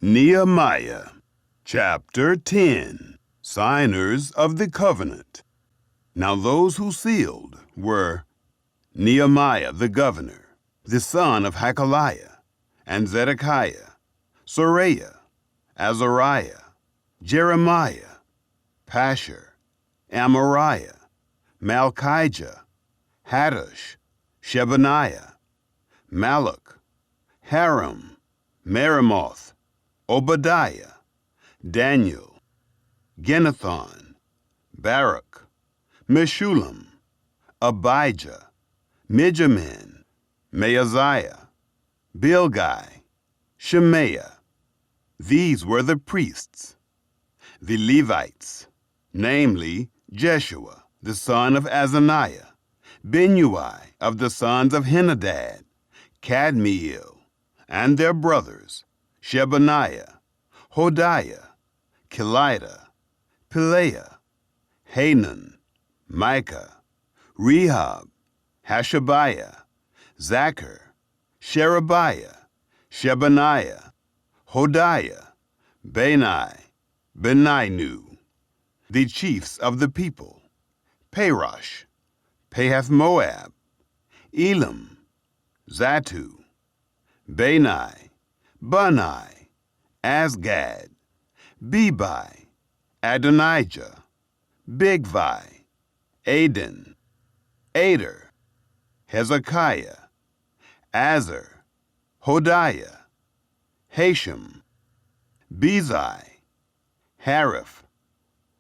Nehemiah, chapter 10, Signers of the Covenant. Now those who sealed were Nehemiah the governor, the son of Hakaliah, and Zedekiah, Seraiah, Azariah, Jeremiah, Pashur, Amariah, Malchijah, Hattush, Shebaniah, Malach, Haram, Meremoth, Obadiah, Daniel, Ginnethon, Barak, Meshullam, Abijah, Mijamin, Maaziah, Bilgai, Shemaiah. These were the priests. The Levites, namely Jeshua, the son of Azaniah, Binnui of the sons of Henadad, Kadmiel, and their brothers, Shebaniah, Hodiah, Kelida, Pelaiah, Hanan, Micah, Rehab, Hashabiah, Zachar, Sherebiah, Shebaniah, Hodiah, Bani, Beninu, the chiefs of the people, Parosh, Pahath-Moab, Elam, Zatu, Bani, Bunai, Asgad, Bebai, Adonijah, Bigvai, Aden, Ader, Hezekiah, Azar, Hodiah, Hashem, Bezai, Hariph,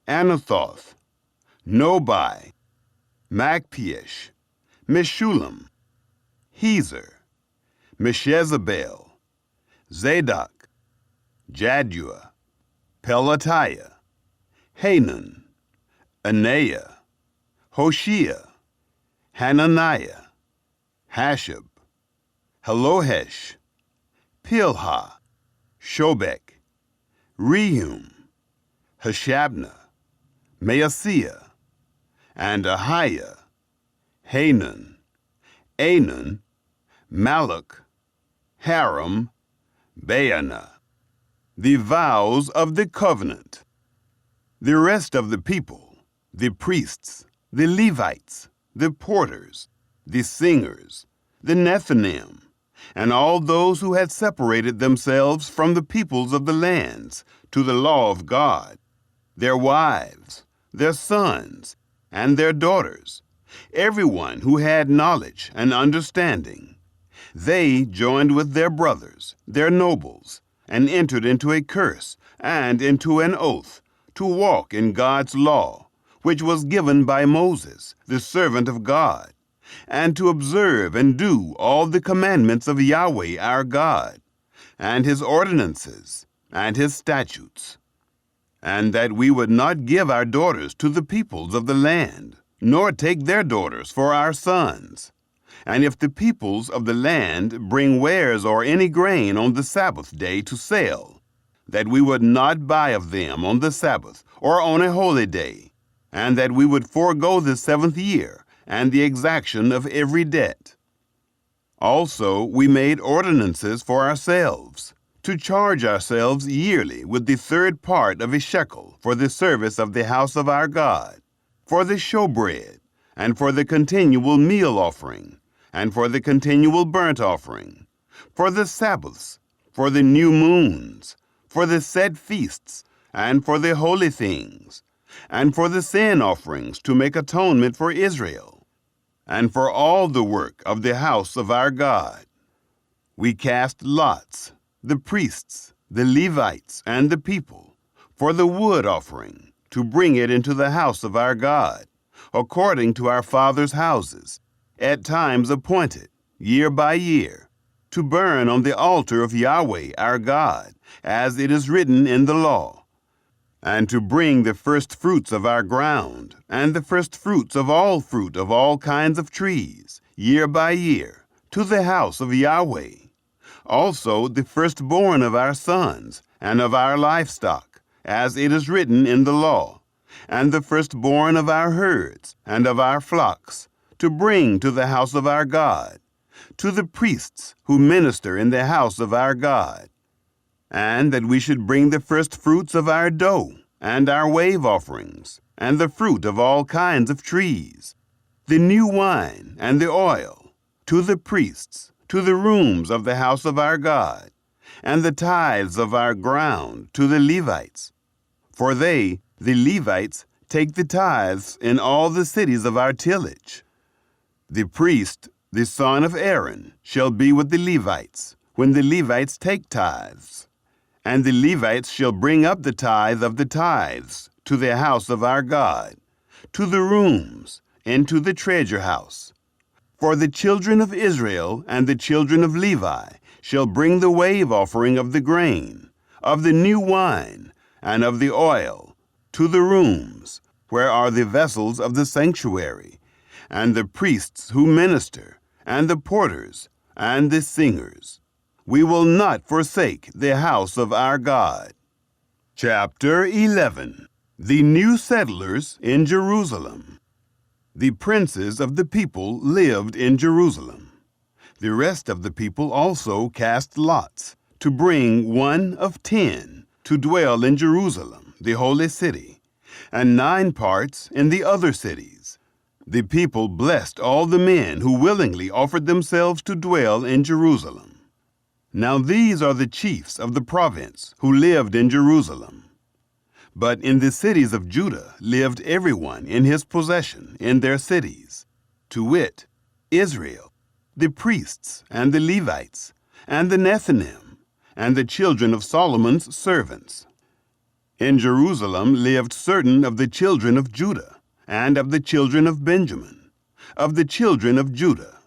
Anathoth, Nobai, Macpiesh, Meshullam, Hezer, Meshezabel, Zadok, Jaddua, Pelatiah, Hanan, Anaiah, Hoshea, Hananiah, Hashab, Halohesh, Pilha, Shobek, Rehum, Hashabnah, Maaseiah, and Ahiah, Hanan, Anan, Malach, Haram, Baanah. The vows of the covenant. The rest of the people, the priests, the Levites, the porters, the singers, the Nethinim, and all those who had separated themselves from the peoples of the lands to the law of God, their wives, their sons, and their daughters, everyone who had knowledge and understanding, they joined with their brothers, their nobles, and entered into a curse and into an oath to walk in God's law, which was given by Moses, the servant of God, and to observe and do all the commandments of Yahweh our God, and his ordinances, and his statutes, and that we would not give our daughters to the peoples of the land, nor take their daughters for our sons. And if the peoples of the land bring wares or any grain on the Sabbath day to sell, that we would not buy of them on the Sabbath or on a holy day, and that we would forego the 7th year and the exaction of every debt. Also, we made ordinances for ourselves, to charge ourselves yearly with the 3rd part of a shekel for the service of the house of our God, for the showbread, and for the continual meal offering, and for the continual burnt offering, for the Sabbaths, for the new moons, for the set feasts, and for the holy things, and for the sin offerings to make atonement for Israel, and for all the work of the house of our God. We cast lots, the priests, the Levites, and the people, for the wood offering, to bring it into the house of our God, according to our fathers' houses, at times appointed, year by year, to burn on the altar of Yahweh our God, as it is written in the law, and to bring the first fruits of our ground, and the first fruits of all fruit of all kinds of trees, year by year, to the house of Yahweh. Also the firstborn of our sons, and of our livestock, as it is written in the law, and the firstborn of our herds, and of our flocks, to bring to the house of our God, to the priests who minister in the house of our God. and that we should bring the first fruits of our dough, and our wave offerings, and the fruit of all kinds of trees, the new wine and the oil, to the priests, to the rooms of the house of our God, and the tithes of our ground to the Levites. For they, the Levites, take the tithes in all the cities of our tillage. The priest, the son of Aaron, shall be with the Levites, when the Levites take tithes. And the Levites shall bring up the tithe of the tithes to the house of our God, to the rooms, and to the treasure house. For the children of Israel and the children of Levi shall bring the wave offering of the grain, of the new wine, and of the oil, to the rooms, where are the vessels of the sanctuary, and the priests who minister, and the porters, and the singers. We will not forsake the house of our God. Chapter 11. The new settlers in Jerusalem. The princes of the people lived in Jerusalem. The rest of the people also cast lots, to bring 1 of 10 to dwell in Jerusalem, the holy city, and 9 parts in the other cities. The people blessed all the men who willingly offered themselves to dwell in Jerusalem. Now these are the chiefs of the province who lived in Jerusalem. But in the cities of Judah lived everyone in his possession in their cities, to wit, Israel, the priests and the Levites, and the Nethinim, and the children of Solomon's servants. In Jerusalem lived certain of the children of Judah, and of the children of Benjamin, of the children of Judah,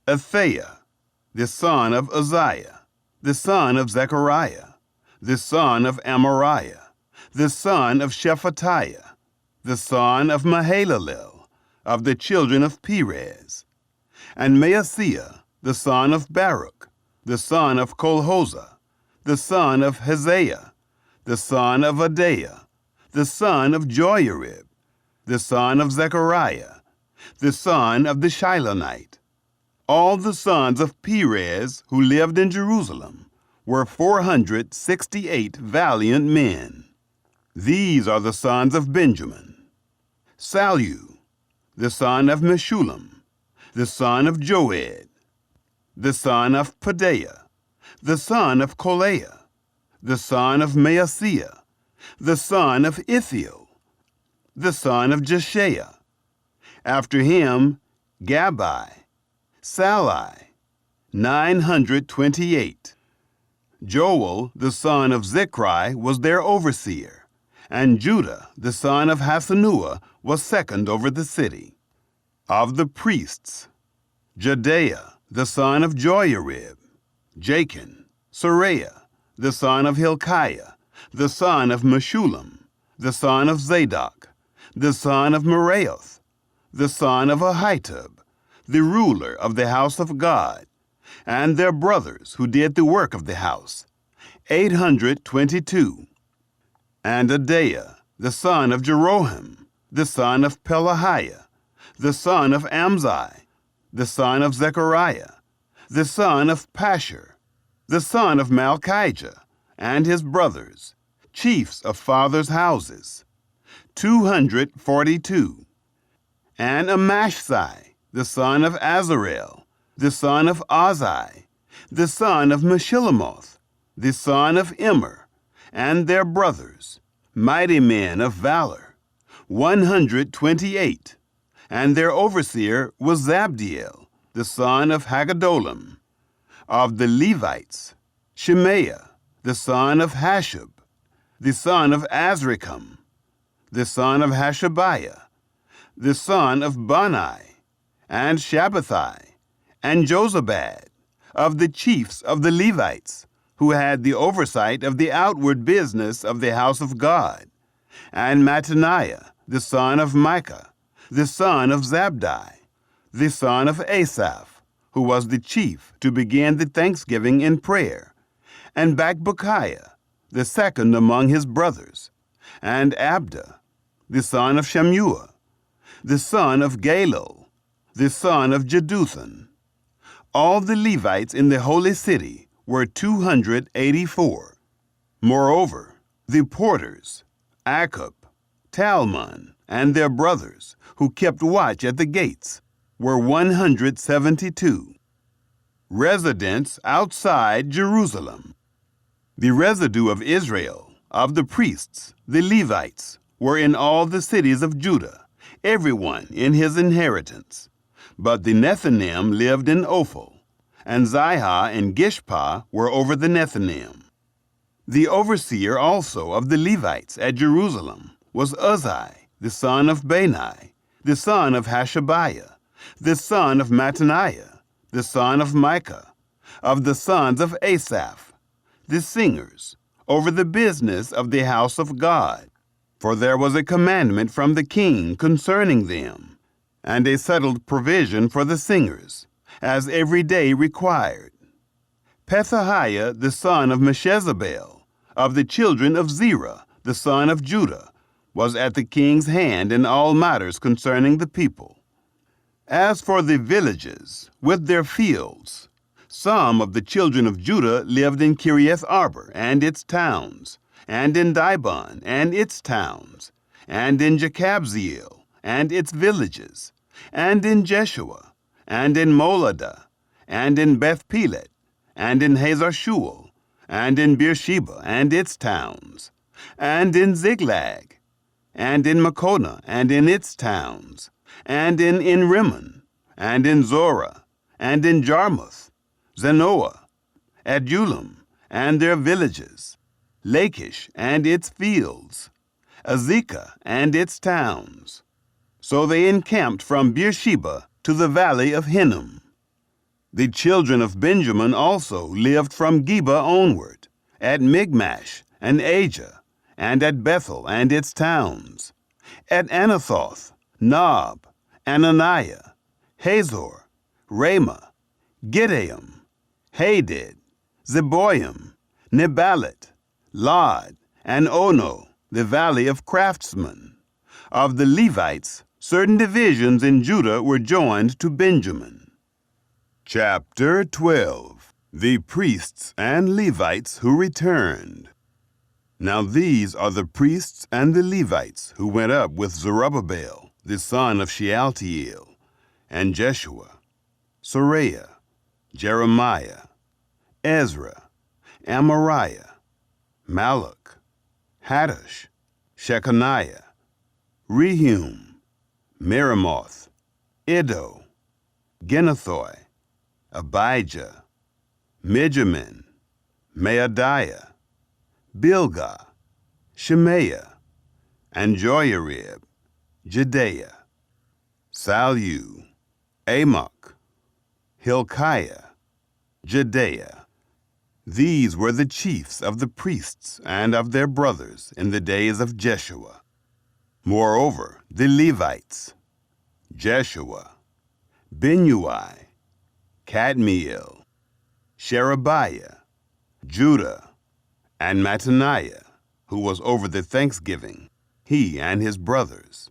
Athaiah, the son of Uzziah, the son of Zechariah, the son of Amariah, the son of Shephatiah, the son of Mahalalel, of the children of Perez, and Maaseiah, the son of Baruch, the son of Kolhozah, the son of Hazaiah, the son of Adaiah, the son of Joiarib, the son of Zechariah, the son of the Shilonite. All the sons of Perez who lived in Jerusalem were 468 valiant men. These are the sons of Benjamin: Sallu, the son of Meshullam, the son of Joed, the son of Pedaiah, the son of Kolaiah, the son of Maaseiah, the son of Ithiel, the son of Jeshaiah. After him, Gabbai, Sallai, 928. Joel, the son of Zichri, was their overseer, and Judah, the son of Hassenuah, was second over the city. Of the priests, Jedaiah, the son of Joiarib, Jachin, Seraiah, the son of Hilkiah, the son of Meshullam, the son of Zadok, the son of Meraioth, the son of Ahitub, the ruler of the house of God, and their brothers who did the work of the house, 822. And Adaiah, the son of Jeroham, the son of Pelahiah, the son of Amzai, the son of Zechariah, the son of Pashur, the son of Malchijah, and his brothers, chiefs of fathers' houses, 242. And Amashsai, the son of Azarel, the son of Azai, the son of Meshillemoth, the son of Immer, and their brothers, mighty men of valor, 128. And their overseer was Zabdiel, the son of Haggadolim. Of the Levites, Shemaiah, the son of Hashub, the son of Azrikam, the son of Hashabiah, the son of Bani, and Shabbathai, and Jozabad, of the chiefs of the Levites, who had the oversight of the outward business of the house of God, and Mattaniah, the son of Micah, the son of Zabdi, the son of Asaph, who was the chief to begin the thanksgiving in prayer, and Bakbukiah, the second among his brothers, and Abda, the son of Shammua, the son of Galil, the son of Jeduthun. All the Levites in the holy city were 284. Moreover, the porters, Akub, Talmon, and their brothers, who kept watch at the gates, were 172. Residents outside Jerusalem. The residue of Israel, of the priests, the Levites, were in all the cities of Judah, everyone in his inheritance. But the Nethinim lived in Ophel, and Zihah and Gishpah were over the Nethinim. The overseer also of the Levites at Jerusalem was Uzzi, the son of Bani, the son of Hashabiah, the son of Mattaniah, the son of Micah, of the sons of Asaph, the singers, over the business of the house of God. For there was a commandment from the king concerning them, and a settled provision for the singers, as every day required. Pethahiah the son of Meshezabel, of the children of Zerah, the son of Judah, was at the king's hand in all matters concerning the people. As for the villages, with their fields, some of the children of Judah lived in Kiriath Arbor and its towns, and in Dibon and its towns, and in Jekabzeel and its villages, and in Jeshua, and in Moladah, and in Beth-Pelet, and in Hazar-Shual, and in Beersheba and its towns, and in Ziklag, and in Makona and in its towns, and in Rimmon, and in Zorah, and in Jarmuth, Zanoah, Adullam, and their villages, Lachish and its fields, Azekah and its towns. So they encamped from Beersheba to the valley of Hinnom. The children of Benjamin also lived from Geba onward, at Migmash and Ajah, and at Bethel and its towns, at Anathoth, Nob, Ananiah, Hazor, Ramah, Gideam, Hadid, Zeboim, Nebalit, Lod, and Ono, the valley of craftsmen. Of the Levites, certain divisions in Judah were joined to Benjamin. Chapter 12. The priests and Levites who returned. Now these are the priests and the Levites who went up with Zerubbabel, the son of Shealtiel, and Jeshua, Seraiah, Jeremiah, Ezra, Amariah, Malach, Hattush, Shechaniah, Rehum, Meremoth, Iddo, Ginnethoi, Abijah, Mijamin, Maadiah, Bilgah, Shemaiah, and Joyarib, Jedaiah, Salu, Amok, Hilkiah, Jedaiah. These were the chiefs of the priests and of their brothers in the days of Jeshua. Moreover, the Levites, Jeshua, Binnui, Kadmiel, Sherebiah, Judah, and Mattaniah, who was over the thanksgiving, he and his brothers.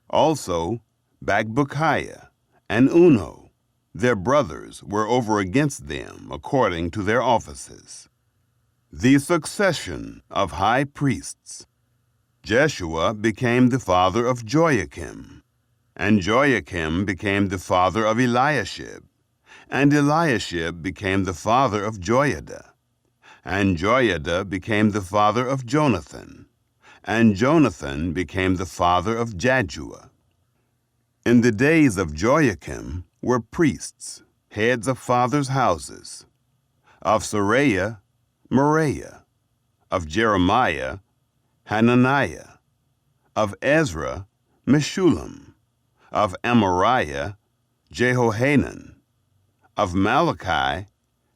Also, Bakbukiah and Uno, their brothers, were over against them according to their offices. The succession of high priests. Jeshua became the father of Joachim, and Joachim became the father of Eliashib, and Eliashib became the father of Joiada, and Joiada became the father of Jonathan, and Jonathan became the father of Jaddua. In the days of Joachim were priests, heads of fathers' houses. Of Seraiah, Moriah. Of Jeremiah, Hananiah. Of Ezra, Meshullam. Of Amariah, Jehohanan. Of Malachi,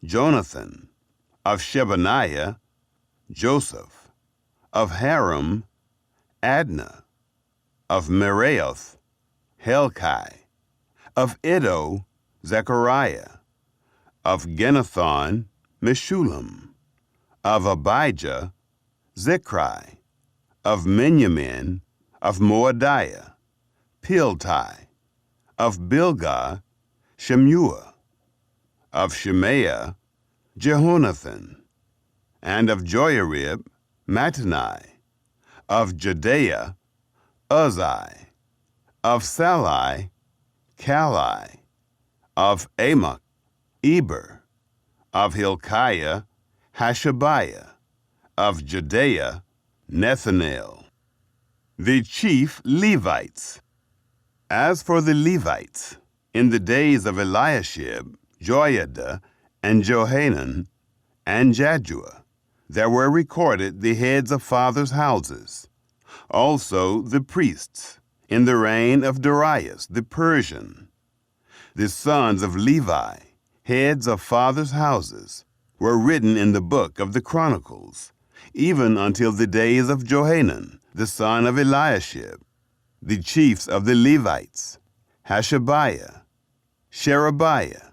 Jonathan. Of Shebaniah, Joseph. Of Haram, Adnah. Of Meraioth, Helkai. Of Iddo, Zechariah. Of Ginnethon, Meshullam. Of Abijah, Zichri. Of Miniamin, of Moadiah, Piltai. Of Bilgah, Shemua. Of Shemaiah, Jehonathan, and of Joiarib, Mattani, of Judea, Uzzi, of Salai, Kalai, of Amok, Eber, of Hilkiah, Hashabiah, of Judea, Nethanel. The chief Levites. As for the Levites, in the days of Eliashib, Joiada, and Johanan, and Jaddua, there were recorded the heads of fathers' houses. Also the priests, in the reign of Darius the Persian. The sons of Levi, heads of fathers' houses, were written in the book of the Chronicles, even until the days of Johanan, the son of Eliashib. The chiefs of the Levites, Hashabiah, Sherebiah,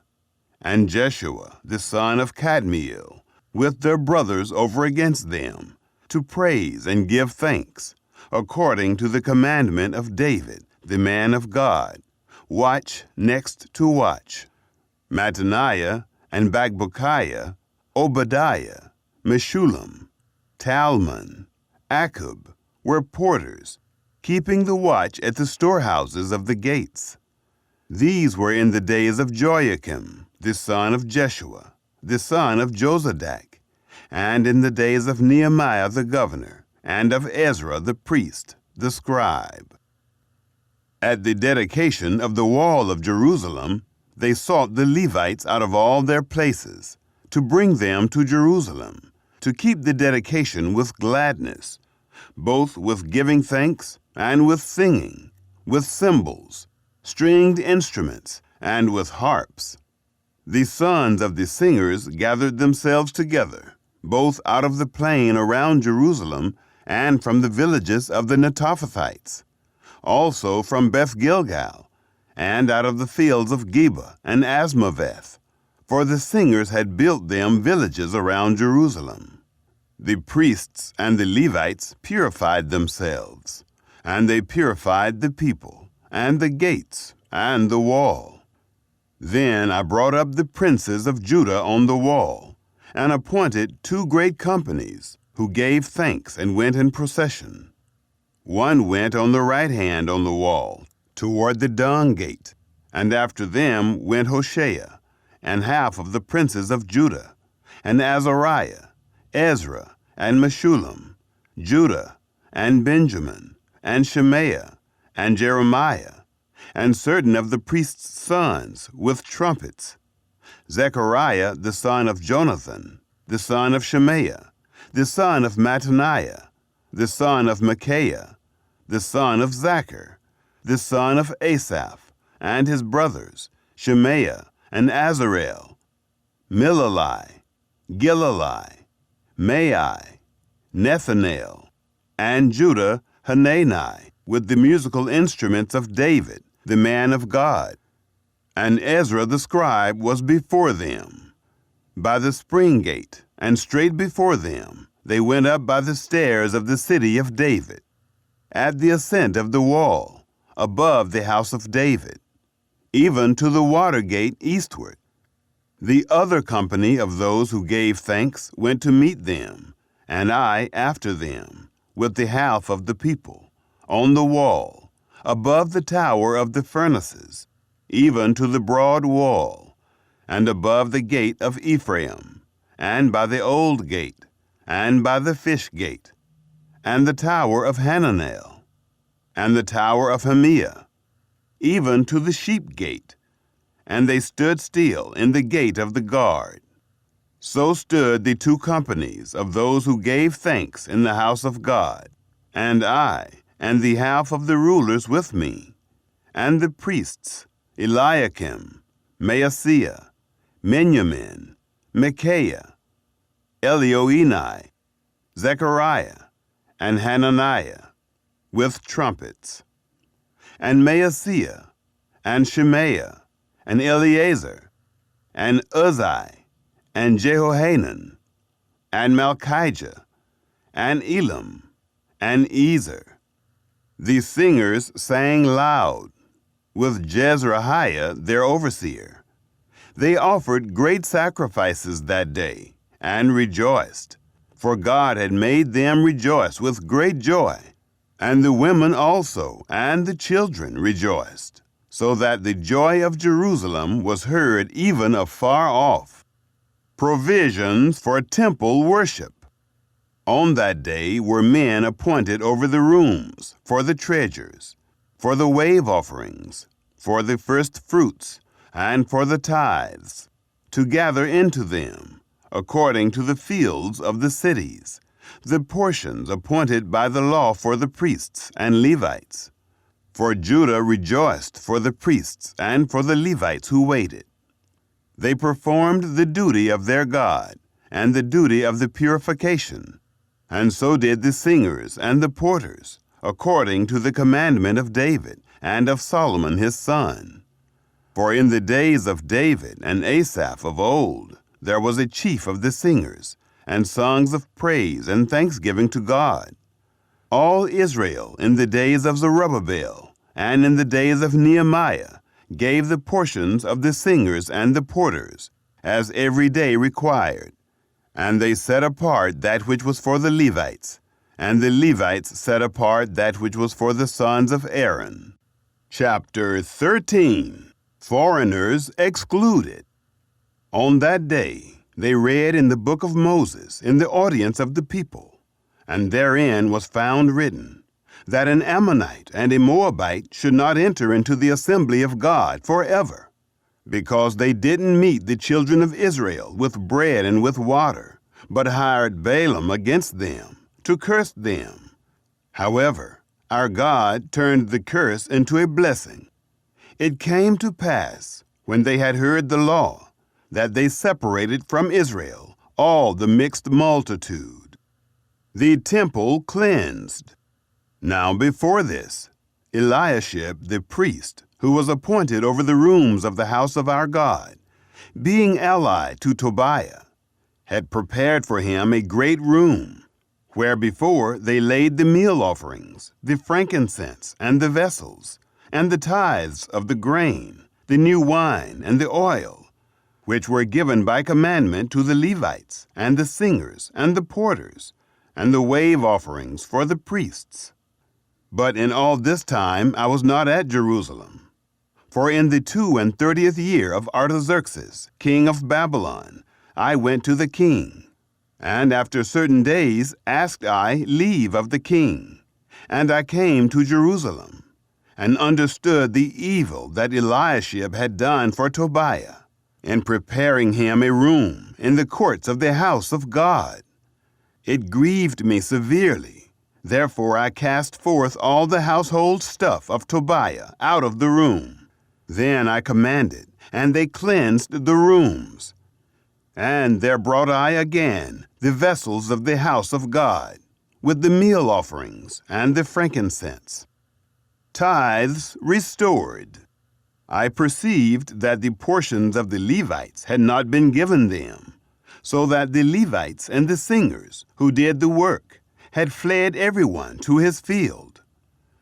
and Jeshua, the son of Kadmiel, with their brothers over against them, to praise and give thanks, according to the commandment of David, the man of God, watch next to watch. Mattaniah and Bakbukiah, Obadiah, Meshullam, Talmon, Akub were porters, keeping the watch at the storehouses of the gates. These were in the days of Joiakim, the son of Jeshua, the son of Josadak, and in the days of Nehemiah the governor, and of Ezra the priest, the scribe. At the dedication of the wall of Jerusalem, they sought the Levites out of all their places, to bring them to Jerusalem, to keep the dedication with gladness, both with giving thanks and with singing, with cymbals, stringed instruments, and with harps. The sons of the singers gathered themselves together, both out of the plain around Jerusalem and from the villages of the Netophathites, also from Beth Gilgal, and out of the fields of Geba and Asmaveth, for the singers had built them villages around Jerusalem. The priests and the Levites purified themselves, and they purified the people, and the gates, and the wall. Then I brought up the princes of Judah on the wall, and appointed 2 great companies, who gave thanks and went in procession. One went on the right hand on the wall, toward the dung gate, and after them went Hoshea, and half of the princes of Judah, and Azariah, Ezra, and Meshullam, Judah, and Benjamin, and Shemaiah, and Jeremiah, and certain of the priests' sons with trumpets, Zechariah the son of Jonathan, the son of Shemaiah, the son of Mattaniah, the son of Micaiah, the son of Zachar, the son of Asaph, and his brothers, Shemaiah, and Azarel, Milalai, Gilalai, Mai, Nethanel, and Judah Hanani, with the musical instruments of David, the man of God. And Ezra the scribe was before them, by the spring gate, and straight before them they went up by the stairs of the city of David, at the ascent of the wall, above the house of David, even to the water gate eastward. The other company of those who gave thanks went to meet them, and I after them, with the half of the people, on the wall, above the tower of the furnaces, even to the broad wall, and above the gate of Ephraim, and by the old gate, and by the fish gate, and the tower of Hananel, and the tower of Hamiah, even to the sheep gate, and they stood still in the gate of the guard. So stood the 2 companies of those who gave thanks in the house of God, and I, and the half of the rulers with me, and the priests, Eliakim, Maaseiah, Miniamin, Micaiah, Elioenai, Zechariah, and Hananiah, with trumpets, and Maaseiah, and Shemaiah, and Eleazar, and Uzzi, and Jehohanan, and Malchijah, and Elam, and Ezer. The singers sang loud, with Jezreiah their overseer. They offered great sacrifices that day, and rejoiced, for God had made them rejoice with great joy. And the women also and the children rejoiced, so that the joy of Jerusalem was heard even afar off. Provisions for temple worship. On that day were men appointed over the rooms, for the treasures, for the wave offerings, for the first fruits, and for the tithes, to gather into them, according to the fields of the cities, the portions appointed by the law for the priests and Levites. For Judah rejoiced for the priests and for the Levites who waited. They performed the duty of their God and the duty of the purification, and so did the singers and the porters, according to the commandment of David and of Solomon his son. For in the days of David and Asaph of old, there was a chief of the singers, and songs of praise and thanksgiving to God. All Israel in the days of Zerubbabel and in the days of Nehemiah gave the portions of the singers and the porters, as every day required. And they set apart that which was for the Levites, and the Levites set apart that which was for the sons of Aaron. Chapter 13. Foreigners excluded. On that day they read in the book of Moses in the audience of the people, and therein was found written, that an Ammonite and a Moabite should not enter into the assembly of God forever, because they didn't meet the children of Israel with bread and with water, but hired Balaam against them, to curse them. However, our God turned the curse into a blessing. It came to pass, when they had heard the law, that they separated from Israel all the mixed multitude. The temple cleansed. Now before this, Eliashib the priest, who was appointed over the rooms of the house of our God, being allied to Tobiah, had prepared for him a great room, where before they laid the meal offerings, the frankincense, and the vessels, and the tithes of the grain, the new wine, and the oil, which were given by commandment to the Levites, and the singers, and the porters, and the wave offerings for the priests. But in all this time I was not at Jerusalem. For in the 32nd year of Artaxerxes, king of Babylon, I went to the king, and after certain days asked I leave of the king, and I came to Jerusalem, and understood the evil that Eliashib had done for Tobiah, in preparing him a room in the courts of the house of God. It grieved me severely. Therefore I cast forth all the household stuff of Tobiah out of the room. Then I commanded, and they cleansed the rooms. And there brought I again the vessels of the house of God, with the meal offerings and the frankincense. Tithes restored. I perceived that the portions of the Levites had not been given them, so that the Levites and the singers who did the work had fled everyone to his field.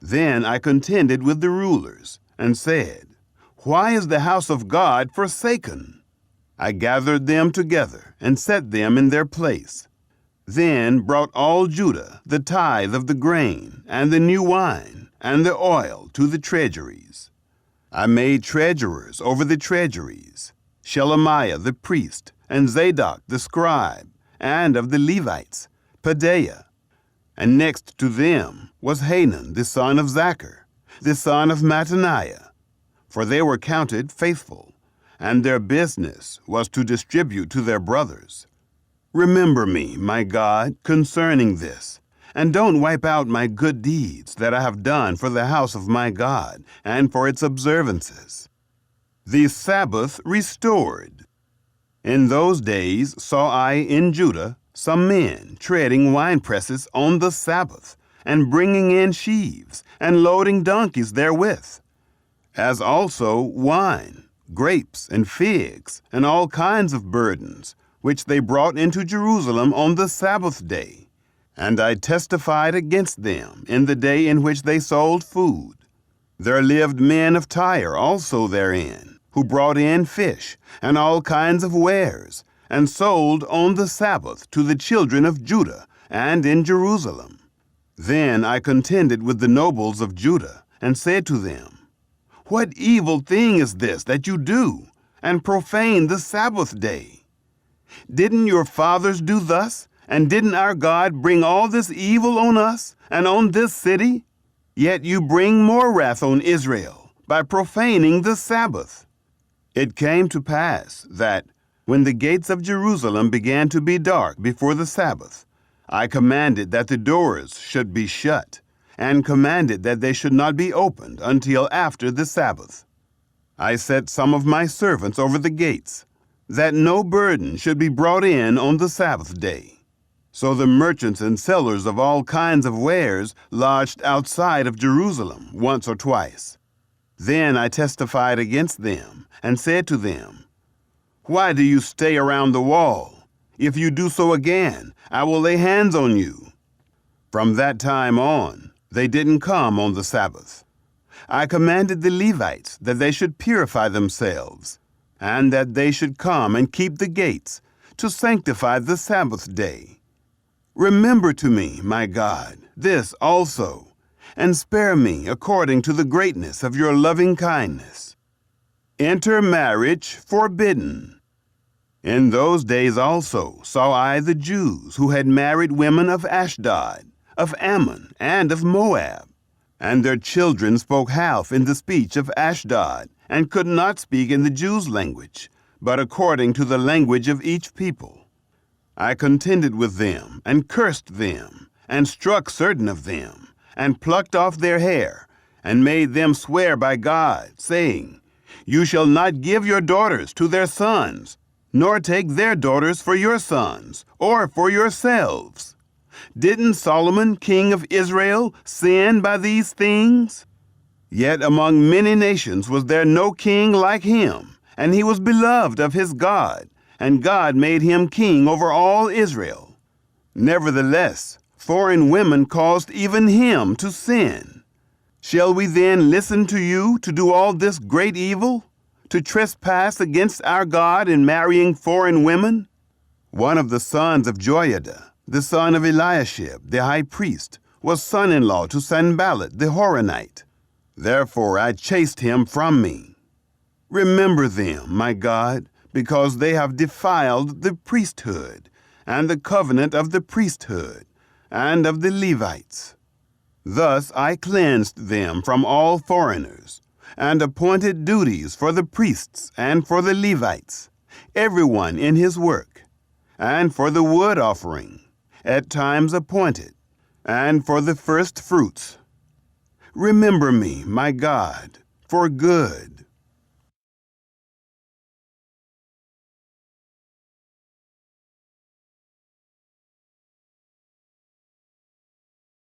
Then I contended with the rulers and said, Why is the house of God forsaken? I gathered them together and set them in their place. Then brought all Judah the tithe of the grain and the new wine and the oil to the treasuries. I made treasurers over the treasuries, Shelemiah the priest, and Zadok the scribe, and of the Levites, Pedaiah. And next to them was Hanan the son of Zachar, the son of Mattaniah, for they were counted faithful, and their business was to distribute to their brothers. Remember me, my God, concerning this, and don't wipe out my good deeds that I have done for the house of my God and for its observances. The Sabbath restored. In those days saw I in Judah some men treading winepresses on the Sabbath, and bringing in sheaves, and loading donkeys therewith, as also wine, grapes, and figs, and all kinds of burdens, which they brought into Jerusalem on the Sabbath day. And I testified against them in the day in which they sold food. There lived men of Tyre also therein, who brought in fish and all kinds of wares, and sold on the Sabbath to the children of Judah and in Jerusalem. Then I contended with the nobles of Judah, and said to them, What evil thing is this that you do, and profane the Sabbath day? Didn't your fathers do thus, and didn't our God bring all this evil on us and on this city? Yet you bring more wrath on Israel by profaning the Sabbath. It came to pass that, when the gates of Jerusalem began to be dark before the Sabbath, I commanded that the doors should be shut, and commanded that they should not be opened until after the Sabbath. I set some of my servants over the gates, that no burden should be brought in on the Sabbath day. So the merchants and sellers of all kinds of wares lodged outside of Jerusalem once or twice. Then I testified against them, and said to them, Why do you stay around the wall? If you do so again, I will lay hands on you. From that time on, they didn't come on the Sabbath. I commanded the Levites that they should purify themselves, and that they should come and keep the gates, to sanctify the Sabbath day. Remember to me, my God, this also, and spare me according to the greatness of your loving kindness. Intermarriage forbidden. In those days also saw I the Jews who had married women of Ashdod, of Ammon, and of Moab. And their children spoke half in the speech of Ashdod, and could not speak in the Jews' language, but according to the language of each people. I contended with them, and cursed them, and struck certain of them, and plucked off their hair, and made them swear by God, saying, You shall not give your daughters to their sons, nor take their daughters for your sons, or for yourselves. Didn't Solomon, king of Israel, sin by these things? Yet among many nations was there no king like him, and he was beloved of his God, and God made him king over all Israel. Nevertheless, foreign women caused even him to sin. Shall we then listen to you to do all this great evil? To trespass against our God in marrying foreign women? One of the sons of Joiada, the son of Eliashib, the high priest, was son-in-law to Sanballat the Horonite. Therefore I chased him from me. Remember them, my God, because they have defiled the priesthood, and the covenant of the priesthood, and of the Levites. Thus I cleansed them from all foreigners, and appointed duties for the priests and for the Levites, everyone in his work, and for the wood offering, at times appointed, and for the first fruits. Remember me, my God, for good,